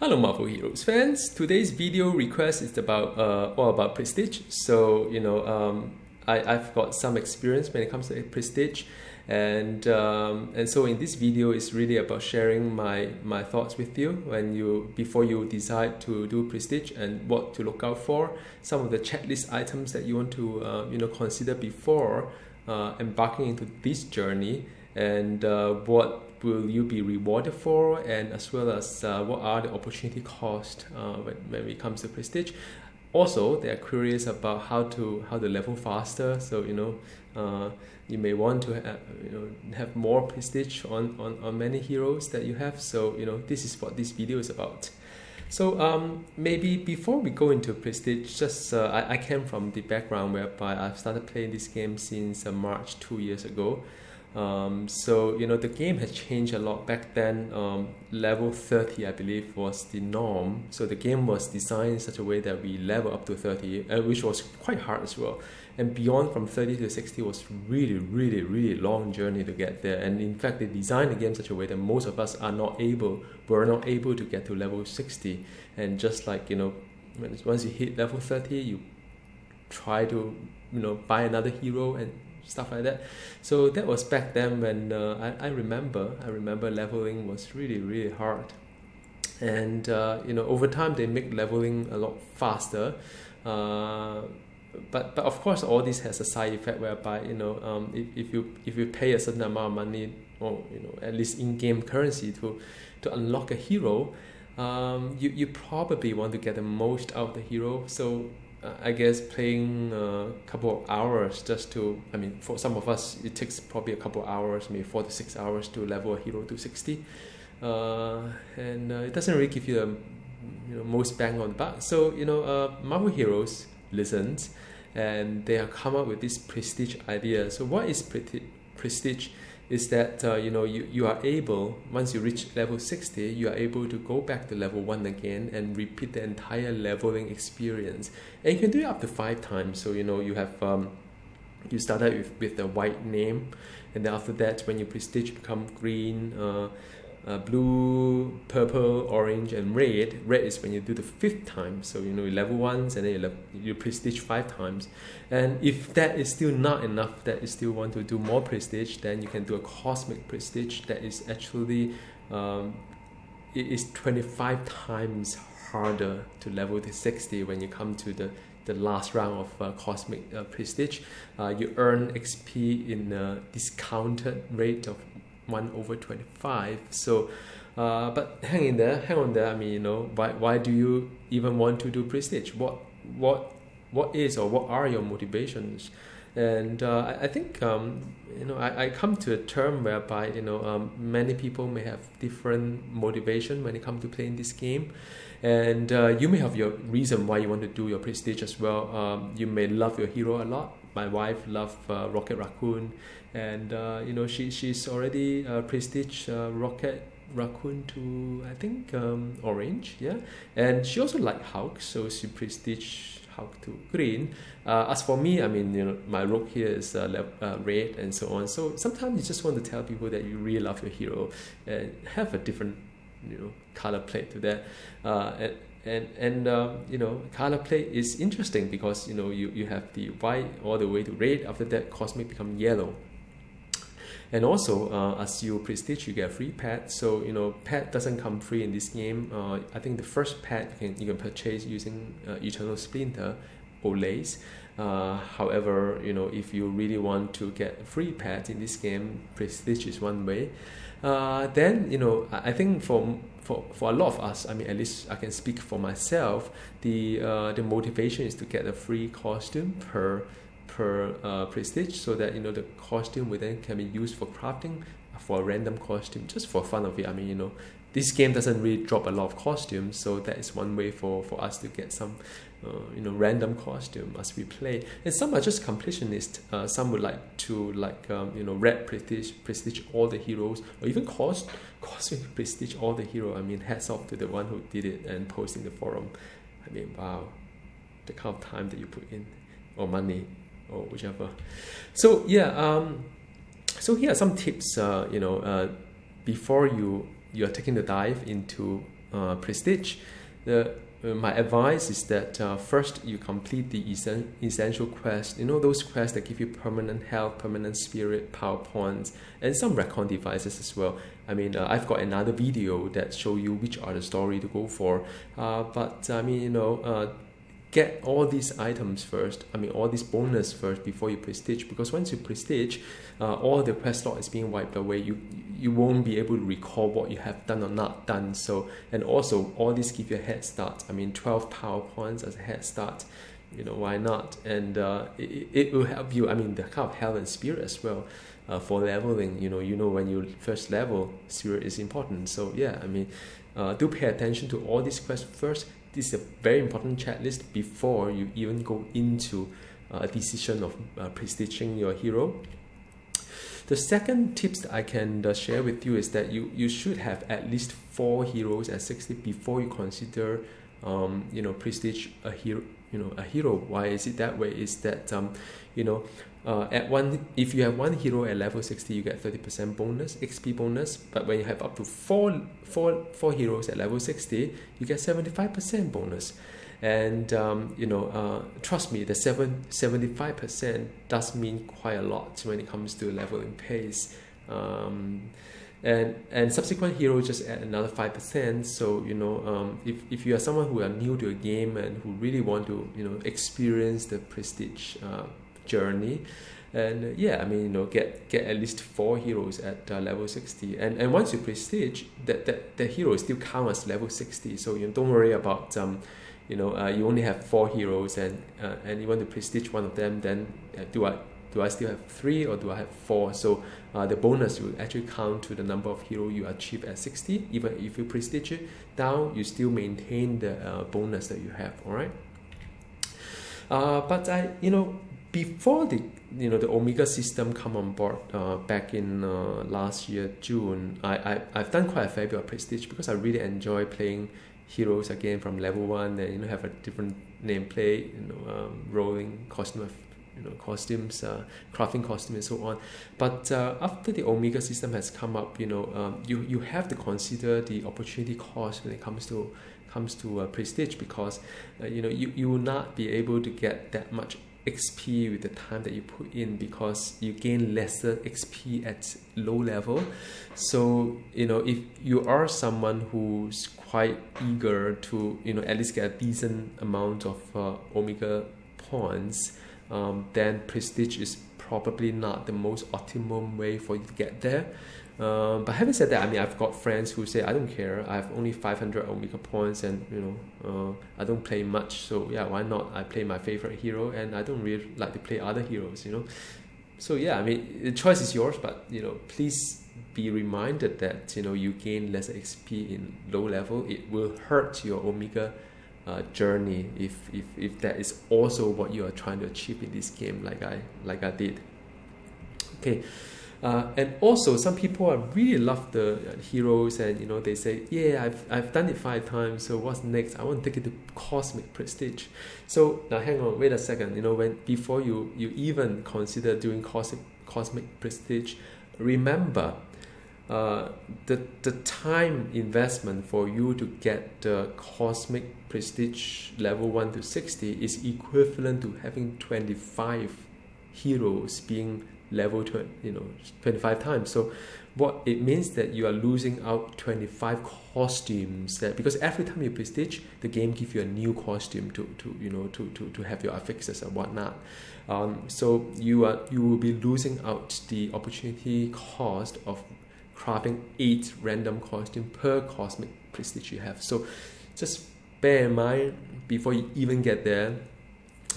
Hello Marvel Heroes fans, today's video request is about all about Prestige. So I've got some experience when it comes to Prestige, and so in this video it's really about sharing my thoughts with you before you decide to do Prestige and what to look out for, some of the checklist items that you want to consider before embarking into this journey, and what will you be rewarded for, and as well as what are the opportunity cost when it comes to Prestige. Also, they are curious about how to level faster. So you may want to have more Prestige on many heroes that you have. So this is what this video is about. So maybe before we go into Prestige, just I came from the background whereby I've started playing this game since March 2 years ago. So the game has changed a lot. Back then, level 30 I believe was the norm. So the game was designed in such a way that we level up to 30, which was quite hard as well. And beyond from 30 to 60 was really long journey to get there. And in fact, they designed the game in such a way that most of us were not able to get to level 60. And just like once you hit level 30, you try to buy another hero and stuff like that. So that was back then when I remember leveling was really hard, and over time they make leveling a lot faster, but of course all this has a side effect whereby if you pay a certain amount of money, or at least in-game currency to unlock a hero, you probably want to get the most out of the hero. So I guess playing a couple of hours just to, for some of us it takes probably a couple of hours, maybe 4 to 6 hours to level a hero to 60, and it doesn't really give you the most bang on the buck. So Marvel Heroes listens, and they have come up with this Prestige idea. So what is Prestige? Is that you are able, once you reach level 60, you are able to go back to level 1 again and repeat the entire leveling experience. And you can do it up to 5 times. So you have you started with the white name, and then after that when you Prestige become green, blue, purple, orange, and red. Red is when you do the 5th time. So you level once, and then you Prestige 5 times. And if that is still not enough, that you still want to do more Prestige, then you can do a cosmic Prestige that is actually it is 25 times harder to level to 60 when you come to the last round of cosmic Prestige. You earn XP in a discounted rate of 1/25. So but hang on there. Why do you even want to do Prestige? What is, or what are your motivations? And I think I come to a term whereby many people may have different motivation when it comes to playing this game, and you may have your reason why you want to do your Prestige as well. You may love your hero a lot. My wife loves Rocket Raccoon, and she's already Prestige Rocket Raccoon to, I think, orange, yeah. And she also likes Hulk, so she Prestige Hulk to green. As for me, my rook here is red, and so on. So sometimes you just want to tell people that you really love your hero and have a different color plate to that. And color plate is interesting because you have the white all the way to red. After that, cosmic become yellow. And also, as you Prestige, you get a free pet. So pet doesn't come free in this game. I think the first pet you can purchase using Eternal Splinter Olays. However, if you really want to get a free pet in this game, Prestige is one way. Then I think for a lot of us, at least I can speak for myself, the motivation is to get a free costume per Prestige, so that the costume will then can be used for crafting for a random costume, just for fun of it. This game doesn't really drop a lot of costumes, so that is one way for us to get some random costume as we play. And some are just completionists. Some would like to red Prestige all the heroes, or even cosmic Prestige all the hero. Hats off to the one who did it and post in the forum. Wow, the kind of time that you put in, or money, or whichever. So yeah, so here are some tips. Before you're taking the dive into prestige, my advice is that first you complete the essential quest. Those quests that give you permanent health, permanent spirit, power points, and some recon devices as well. I've got another video that show you which are the story to go for. Get all these items first, all these bonus first before you prestige, because once you prestige, all the quest log is being wiped away. You won't be able to recall what you have done or not done. So, and also all these give you a head start. 12 power points as a head start. Why not? And it will help you, the kind of health and spirit as well. For leveling, when you first level, spirit is important. So yeah, do pay attention to all these quests first. This is a very important checklist before you even go into a decision of prestiging your hero. The second tips that I can share with you is that you should have at least 4 heroes at 60 before you consider prestige a hero. A hero. Why is it that way? Is that if you have 1 hero at level 60, you get 30% bonus, XP bonus. But when you have up to four heroes at level 60, you get 75% bonus. And trust me, the 75% does mean quite a lot when it comes to leveling pace. And subsequent heroes just add another 5%. So if you are someone who are new to a game and who really want to experience the prestige journey, and get at least 4 heroes at level 60. And once you prestige, that hero still counts as level 60. So don't worry about you only have 4 heroes and you want to prestige one of them. Then do I still have 3 or do I have 4? So the bonus will actually count to the number of heroes you achieve at 60. Even if you prestige it down, you still maintain the bonus that you have. All right. Before the Omega system come on board back in last year June, I've done quite a fair bit of prestige because I really enjoy playing heroes again from level 1 and have a different nameplate, rolling costumes, crafting costumes and so on. But after the Omega system has come up, you have to consider the opportunity cost when it comes to prestige, because you will not be able to get that much XP with the time that you put in, because you gain lesser XP at low level. So if you are someone who's quite eager to at least get a decent amount of Omega points, then prestige is probably not the most optimum way for you to get there. But having said that, I've got friends who say, I don't care, I have only 500 Omega points and I don't play much, so yeah, why not? I play my favorite hero and I don't really like to play other heroes, So yeah, the choice is yours, but please be reminded that you gain lesser XP in low level. It will hurt your Omega journey if that is also what you are trying to achieve in this game, like I did. Okay. And also, some people really love the heroes, and they say, yeah, I've done it 5 times, so what's next? I want to take it to cosmic prestige. So now hang on, wait a second. Before you even consider doing cosmic prestige, remember the time investment for you to get the cosmic prestige level 1 to 60 is equivalent to having 25 heroes being level 25 times. So what it means that you are losing out 25 costumes, because every time you prestige, the game gives you a new costume to have your affixes and whatnot. So you will be losing out the opportunity cost of crafting 8 random costumes per cosmic prestige you have. So just bear in mind before you even get there.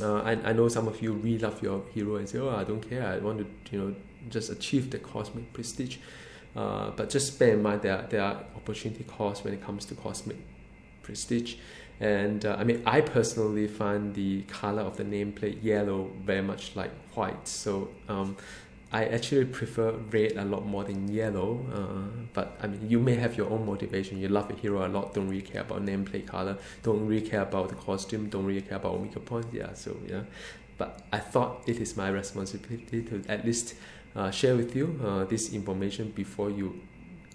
I know some of you really love your hero and say, oh, I don't care, I want to just achieve the cosmic prestige. But just bear in mind there are opportunity costs when it comes to cosmic prestige. And I personally find the color of the nameplate yellow very much like white. So I actually prefer red a lot more than yellow. But you may have your own motivation. You love a hero a lot, don't really care about nameplate color, don't really care about the costume, don't really care about Omega points. But I thought it is my responsibility to at least share with you this information before you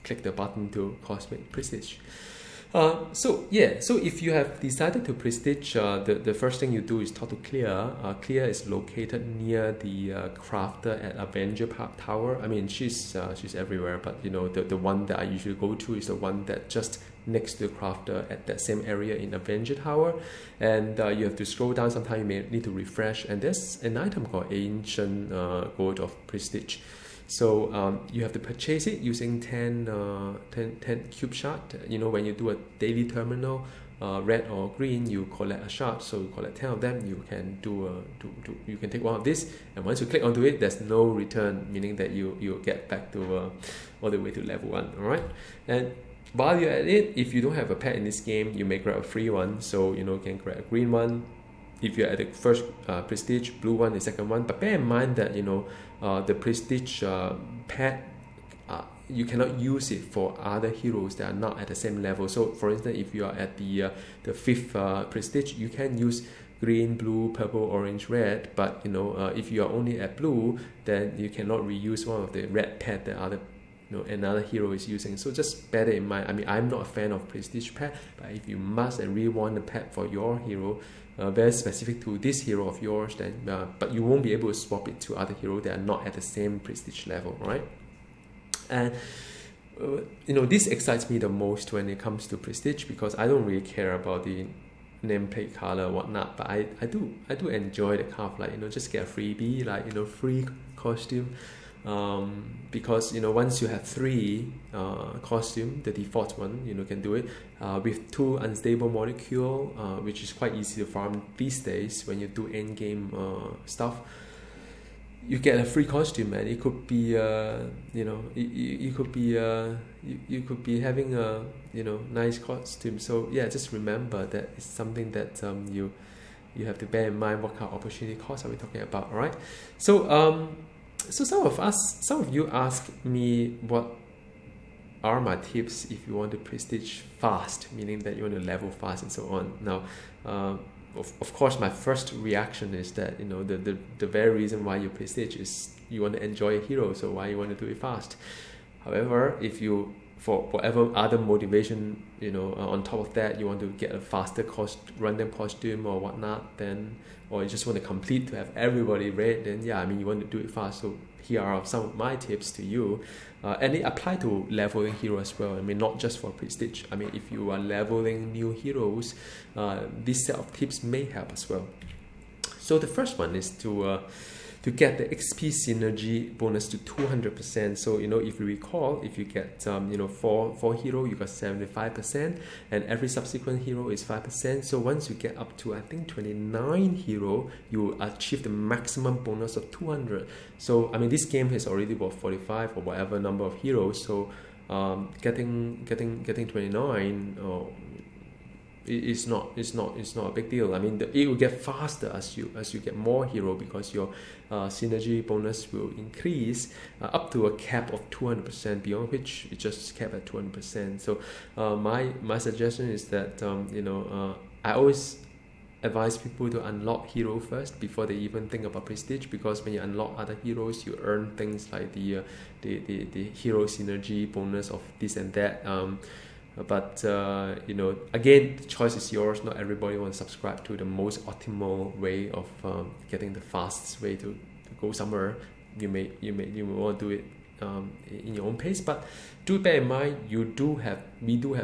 click the button to cosmic prestige. So yeah, so if you have decided to prestige, the first thing you do is talk to Clea. Clea is located near the crafter at Avenger Park Tower. I mean, she's everywhere, but you know the one that I usually go to is the one that just next to the crafter at that same area in Avenger Tower, and you have to scroll down. Sometimes you may need to refresh, and there's an item called Ancient Gold of Prestige. So you have to purchase it using 10 cube shard. You know, when you do a daily terminal, red or green, you collect a shard. So you collect 10 of them. You can you can take one of this, and once you click onto it, there's no return, meaning that you get back to all the way to level 1. All right, and while you're at it, if you don't have a pet in this game, you may grab a free one. So you know, you can grab a green one if you're at the first prestige, blue one the second one. But bear in mind that you know the prestige pet, you cannot use it for other heroes that are not at the same level. So for instance, if you are at the 5th prestige, you can use green, blue, purple, orange, red. But you know, if you are only at blue, then you cannot reuse one of the red pet that another hero is using. So just bear it in mind. I mean, I'm not a fan of prestige pet, but if you must and really want a pet for your hero, very specific to this hero of yours, then but you won't be able to swap it to other heroes that are not at the same prestige level, right? And you know, this excites me the most when it comes to prestige, because I don't really care about the nameplate color or whatnot, but I do enjoy the kind of, like, you know, just get a freebie, like, you know, free costume. Because you know, once you have 3 costume, the default one, you know, can do it with 2 unstable molecule, which is quite easy to farm these days. When you do end game stuff, you get a free costume, and it could be you know, you could be you could be having a, you know, nice costume. So yeah, just remember that it's something that you have to bear in mind. What kind of opportunity cost are we talking about? All right, so so some of you ask me what are my tips if you want to prestige fast, meaning that you want to level fast and so on. Now, of course, my first reaction is that, you know, the very reason why you prestige is you want to enjoy a hero, so why you want to do it fast. However, if you, for whatever other motivation, you know, on top of that, you want to get a faster random costume or whatnot, then, or you just want to complete to have everybody red, then yeah, I mean, you want to do it fast. So here are some of my tips to you, and they apply to leveling hero as well. I mean, not just for prestige. I mean, if you are leveling new heroes, this set of tips may help as well. So the first one is to get the XP synergy bonus to 200%. So, you know, if you recall, if you get, you know, for hero, you got 75%, and every subsequent hero is 5%. So once you get up to, I think, 29 hero, you achieve the maximum bonus of 200. So, I mean, this game has already got 45 or whatever number of heroes. So, getting 29, it's not a big deal. I mean, it will get faster as you get more hero, because your synergy bonus will increase up to a cap of 200%, beyond which it just capped at 200%. So my suggestion is that you know, I always advise people to unlock hero first before they even think about prestige, because when you unlock other heroes, you earn things like the hero synergy bonus of this and that. But you know, again, the choice is yours. Not everybody wants to subscribe to the most optimal way of getting the fastest way to go somewhere. You may want to do it in your own pace, but do bear in mind we do have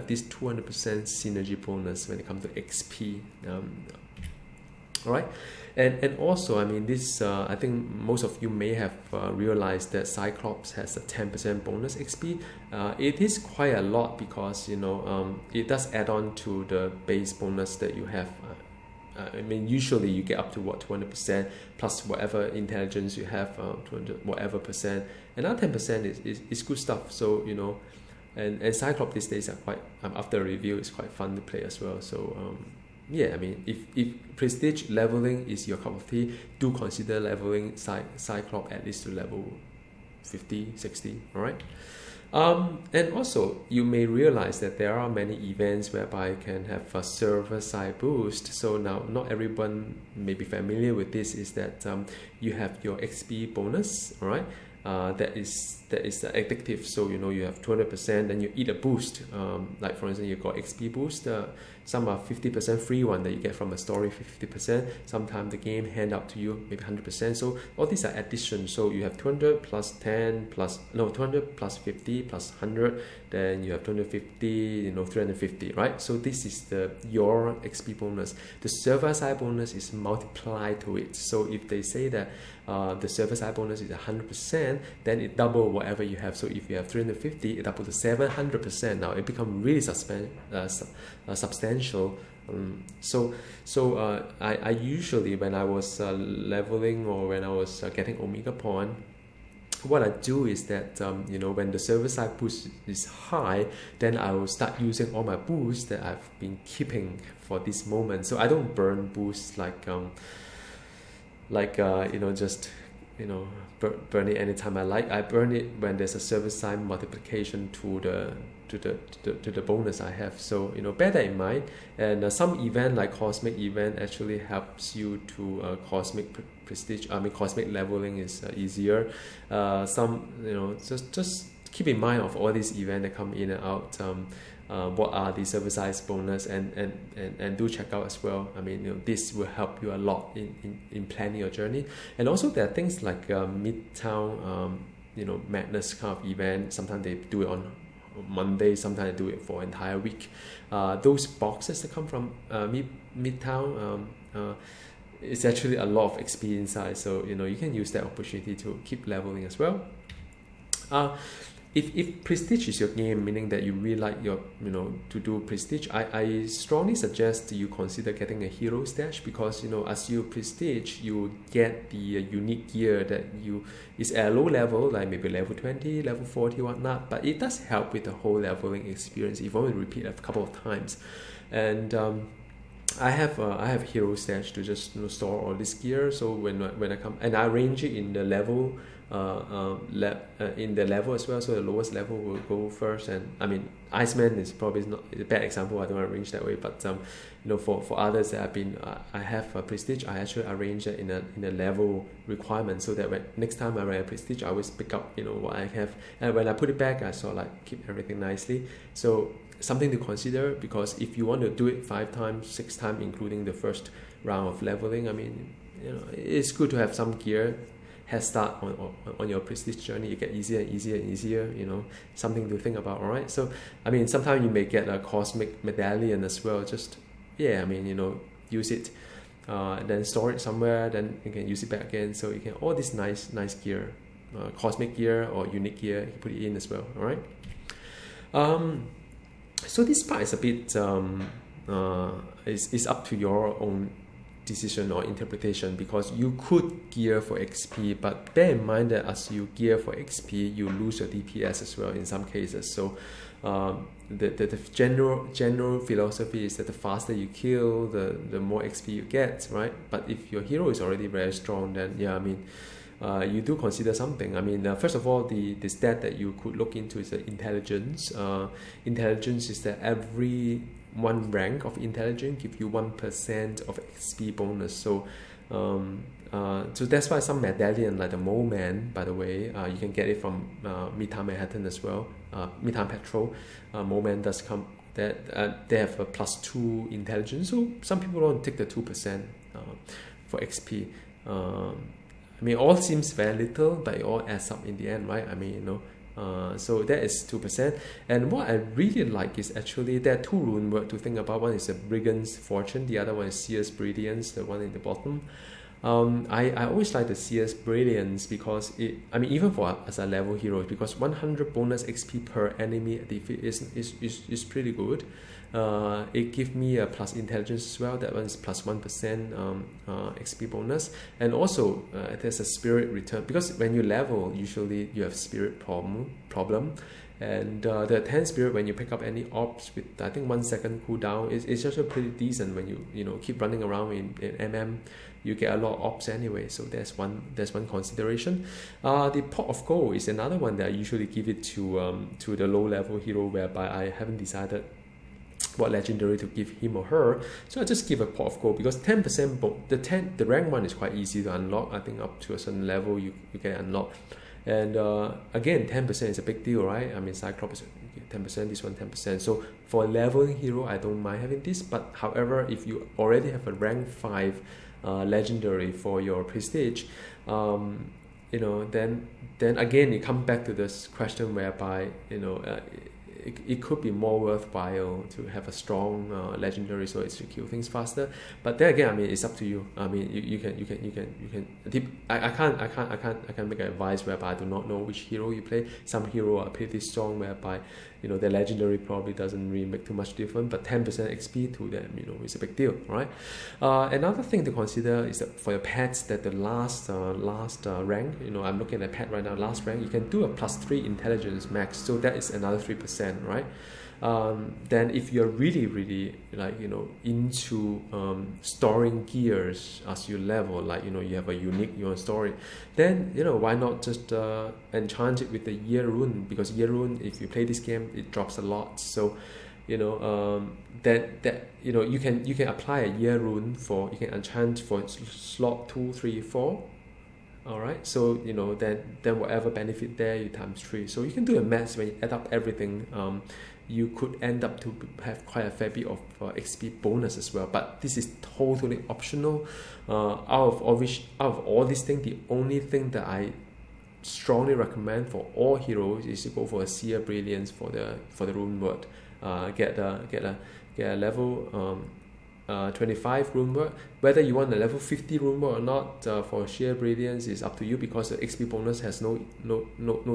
this 200% synergy bonus when it comes to XP. All right. And also, I mean, this I think most of you may have realized that Cyclops has a 10% bonus XP. It is quite a lot, because, you know, it does add on to the base bonus that you have. I mean, usually you get up to 200% plus whatever intelligence you have, 200 whatever percent. Another 10% is good stuff. So, you know, and Cyclops these days are quite, after a review, it's quite fun to play as well. So yeah, I mean, if prestige leveling is your cup of tea, do consider leveling Cyclop at least to level 50, 60, all right? And also, you may realize that there are many events whereby you can have a server-side boost. So now, not everyone may be familiar with this, is that you have your XP bonus, all right? that is addictive. So you know, you have 200%, then you eat a boost. Like for instance, you got XP boost. Some are 50% free one that you get from a story, 50%. Sometimes the game hand up to you maybe 100%. So all these are additions. So you have 200 plus 10 plus 200 plus 50 plus 100. Then you have 250, you know, 350, right? So this is your XP bonus. The server side bonus is multiplied to it. So if they say that the server side bonus is 100%, then it double whatever you have. So if you have 350, it double to 700%. Now it becomes really substantial. I usually, when I was leveling or when I was getting Omega point, what I do is that you know, when the server side boost is high, then I will start using all my boosts that I've been keeping for this moment. So I don't burn boosts like you know, just, you know, burn it anytime I like. I burn it when there's a server side multiplication to the bonus I have. So you know, bear that in mind. And some event like cosmic event actually helps you to cosmic prestige. I mean, cosmic leveling is easier. Some, you know, just keep in mind of all these events that come in and out. What are the server size bonus, and do check out as well. I mean, you know, this will help you a lot in planning your journey. And also there are things like Midtown, you know, Madness kind of event. Sometimes they do it on Monday, sometimes they do it for an entire week. Those boxes that come from Midtown, it's actually a lot of XP inside. So you know, you can use that opportunity to keep leveling as well. If prestige is your game, meaning that you really like your, you know, to do prestige, I strongly suggest you consider getting a hero stash, because you know, as you prestige, you get the unique gear that is at a low level, like maybe level 20, level 40, whatnot. But it does help with the whole leveling experience if you want to repeat a couple of times. And I have hero stash to just, you know, store all this gear. So when I come, and I arrange it in the level. In the level as well, so the lowest level will go first. And I mean, Iceman is probably not a bad example. I don't arrange that way, but you know, for others that I have a prestige, I actually arrange it in a level requirement, so that next time I run a prestige, I always pick up, you know, what I have, and when I put it back, I sort of like keep everything nicely. So something to consider, because if you want to do it 5 times, 6 times, including the first round of leveling, I mean, you know, it's good to have some gear head start on your prestige journey. You get easier and easier and easier, you know, something to think about. All right, so I mean, sometimes you may get a cosmic medallion as well. Just, yeah, I mean, you know, use it, then store it somewhere, then you can use it back again. So you can, all this nice gear, cosmic gear or unique gear, you can put it in as well. All right. So this part is a bit is up to your own decision or interpretation, because you could gear for XP, but bear in mind that as you gear for XP, you lose your DPS as well in some cases. So the general philosophy is that the faster you kill, the more XP you get, right? But if your hero is already very strong, then yeah, I mean, you do consider something. I mean, first of all, the stat that you could look into is the intelligence. Intelligence is that every one rank of intelligence give you 1% of XP bonus. So so that's why some medallion like the Mole Man, by the way, you can get it from Midtown Manhattan as well. Midtown Petrol, Mole Man does come. That they have a +2 intelligence. So some people don't take the 2% for XP. I mean, all seems very little, but it all adds up in the end, right? I mean, you know. So that is 2%. And what I really like is actually there are 2 rune words to think about. One is a Brigand's Fortune, the other one is Seer's Brilliance, the one in the bottom. I always like the Seer's Brilliance because I mean, even for as a level hero, because 100 bonus XP per enemy defeat is pretty good. It gives me a plus intelligence as well. That one is +1% XP bonus. And also there's a spirit return, because when you level, usually you have spirit problem. And the 10 spirit, when you pick up any orbs with I think 1 second cooldown, it's also pretty decent. When you know keep running around in MM, you get a lot of orbs anyway. So there's one consideration. The pot of gold is another one that I usually give it to the low level hero, whereby I haven't decided what legendary to give him or her, so I just give a pot of gold, because 10% the rank one is quite easy to unlock. I think up to a certain level you get unlocked. And again, 10% is a big deal, right? I mean, Cyclop is 10%, this one 10%. So for a leveling hero, I don't mind having this. But however, if you already have a rank 5 legendary for your prestige, you know, then again it comes back to this question whereby, you know, it could be more worthwhile to have a strong legendary so it's to kill things faster. But then again, I mean, it's up to you. I mean, you can. I can't make advice whereby I do not know which hero you play. Some hero are pretty strong whereby, you know, their legendary probably doesn't really make too much difference, but 10% XP to them, you know, is a big deal, right? Another thing to consider is that for your pets, that the last rank, you know, I'm looking at pet right now, last rank, you can do a +3 intelligence max, so that is another 3%, right? Then if you're really like, you know, into storing gears as you level, like, you know, you have a unique you want story, then, you know, why not just enchant it with the year rune? Because year rune, if you play this game, it drops a lot. So, you know, that you know, you can apply a year rune for, you can enchant for slot 2, 3, 4. All right, so, you know, then whatever benefit there, you times 3. So you can do a math when you add up everything. You could end up to have quite a fair bit of XP bonus as well. But this is totally optional. Out of all these things, the only thing that I strongly recommend for all heroes is to go for a Seer Brilliance for the rune word. Get a level 25 rune word. Whether you want a level 50 rune word or not, for sheer brilliance is up to you, because the XP bonus has no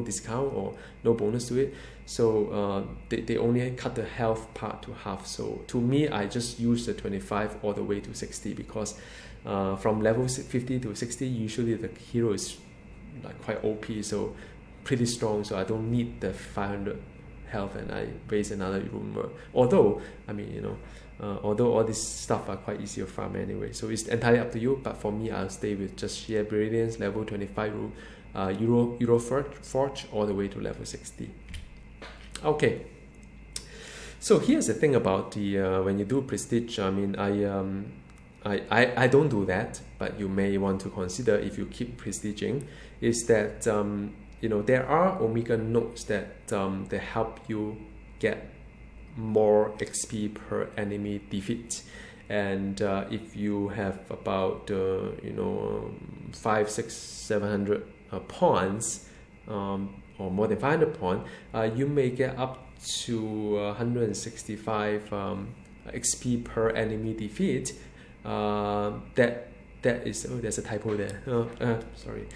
discount or no bonus to it. So they only cut the health part to half. So to me, I just use the 25 all the way to 60, because from level 50 to 60, usually the hero is like quite OP, so pretty strong. So I don't need the 500 health and I base another rune word. Although, I mean, you know, although all this stuff are quite easy to farm anyway, so it's entirely up to you. But for me, I'll stay with just sheer brilliance, level 25 rune, Euro Forge all the way to level 60. Okay, so here's the thing about the when you do prestige. I mean, I don't do that, but you may want to consider if you keep prestiging, is that you know, there are Omega nodes that they help you get more XP per enemy defeat. And if you have about you know, 500, 600, 700 points, or more than 500 points, you may get up to 165 XP per enemy defeat. That is, oh, there's a typo there. Sorry.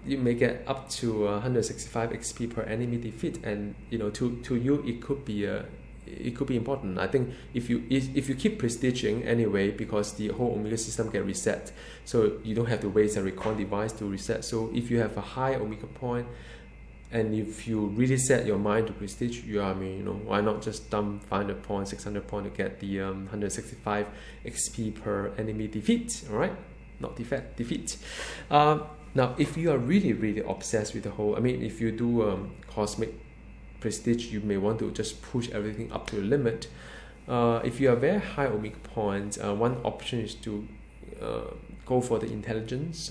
You may get up to 165 XP per enemy defeat, and, you know, to you it could be important. I think if you keep prestiging anyway, because the whole Omega system get reset, so you don't have to waste a recon device to reset. So if you have a high Omega point, and if you really set your mind to prestige, I mean, you know, why not just dump 500 points, 600 points to get the 165 XP per enemy defeat, all right? Not defeat. Now, if you are really obsessed with the whole, I mean, if you do cosmic prestige, you may want to just push everything up to the limit. If you are very high Omega points, one option is to go for the intelligence.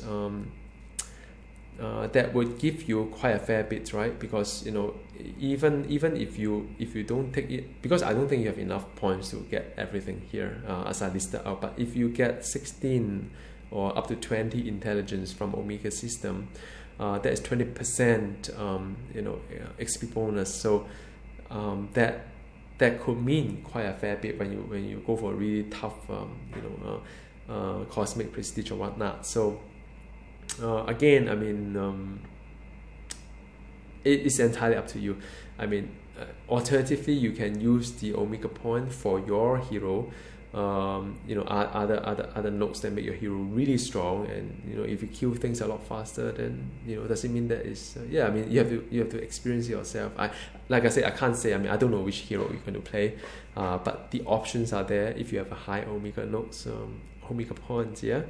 That would give you quite a fair bit, right? Because, you know, even if you don't take it, because I don't think you have enough points to get everything here as I listed out. But if you get 16 or up to 20 intelligence from Omega system, that is 20% you know, XP bonus. So that could mean quite a fair bit when you go for a really tough you know, cosmic prestige or whatnot. So again, I mean, it is entirely up to you. I mean, alternatively, you can use the Omega point for your hero. You know, other nodes that make your hero really strong, and, you know, if you kill things a lot faster, then, you know, does it mean that is yeah, I mean, you have to experience it yourself. Like I said, I can't say. I mean, I don't know which hero you're going to play, but the options are there if you have a high Omega nodes, Omega points. Yeah.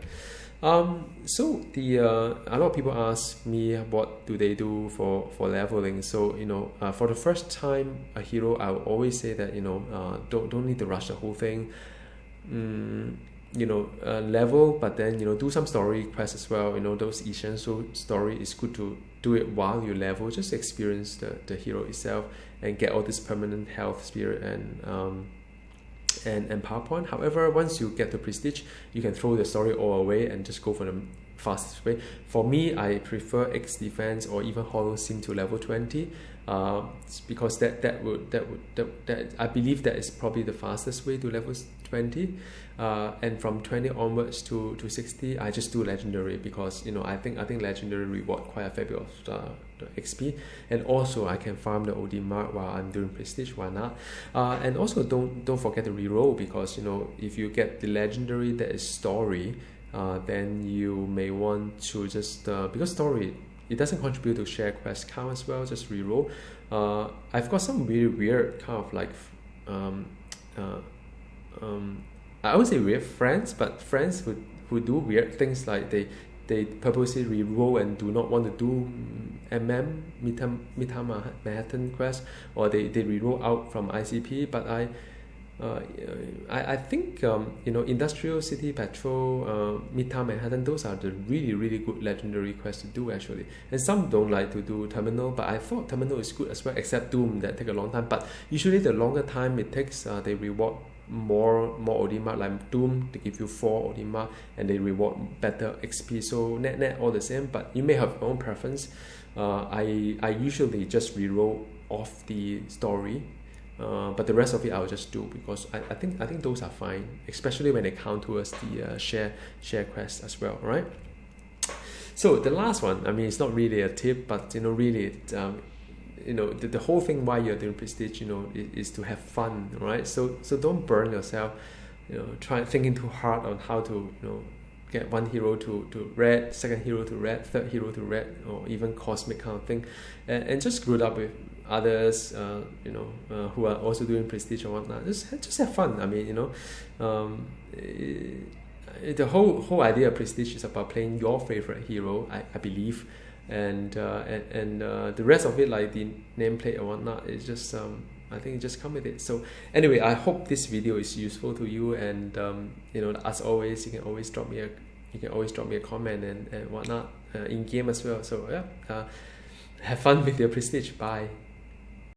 So a lot of people ask me what do they do for leveling. So, you know, for the first time a hero, I will always say that, you know, don't need to rush the whole thing. level, but then do some story quests as well. Those essential story is good to do it while you level, just experience the hero itself and get all this permanent health, spirit, and power point. However, once you get to prestige, you can throw the story all away and just go for the fastest way. For me, I prefer X defense or even Hollow Sim to level 20, because that I believe that is probably the fastest way to level 20. And from 20 onwards to 60, I just do legendary, because I think legendary reward quite a fair bit of the XP, and also I can farm the OD mark while I'm doing prestige. Why not? And also don't forget to reroll, because if you get the legendary that is story, then you may want to just because story, it doesn't contribute to share quest count as well, just reroll. I've got some really weird kind of like I would say weird friends, but friends who do weird things, like they purposely reroll and do not want to do Midtown Manhattan quest, or they reroll out from ICP. But I think Industrial City Patrol, Midtown Manhattan, those are the really good legendary quests to do actually. And some don't like to do Terminal, but I thought Terminal is good as well, except Doom that take a long time. But usually the longer time it takes, they reward more OD mark. Like Doom, they give you 4 OD mark and they reward better XP. So net all the same, but you may have your own preference. I usually just reroll off the story. But the rest of it I'll just do, because I think those are fine, especially when they count towards the share quest as well, right? So the last one, I mean, it's not really a tip, but really, the whole thing why you're doing prestige, is to have fun, right? So don't burn yourself, try thinking too hard on how to get one hero to red, second hero to red, third hero to red, or even cosmic kind of thing, and just screw it up with others, who are also doing prestige or whatnot. Just have fun. I mean, the whole idea of prestige is about playing your favorite hero, I believe, and the rest of it, like the nameplate or whatnot, is just I think just come with it. So anyway, I hope this video is useful to you, and as always, you can always drop me a comment and whatnot in game as well. So yeah, have fun with your prestige. Bye.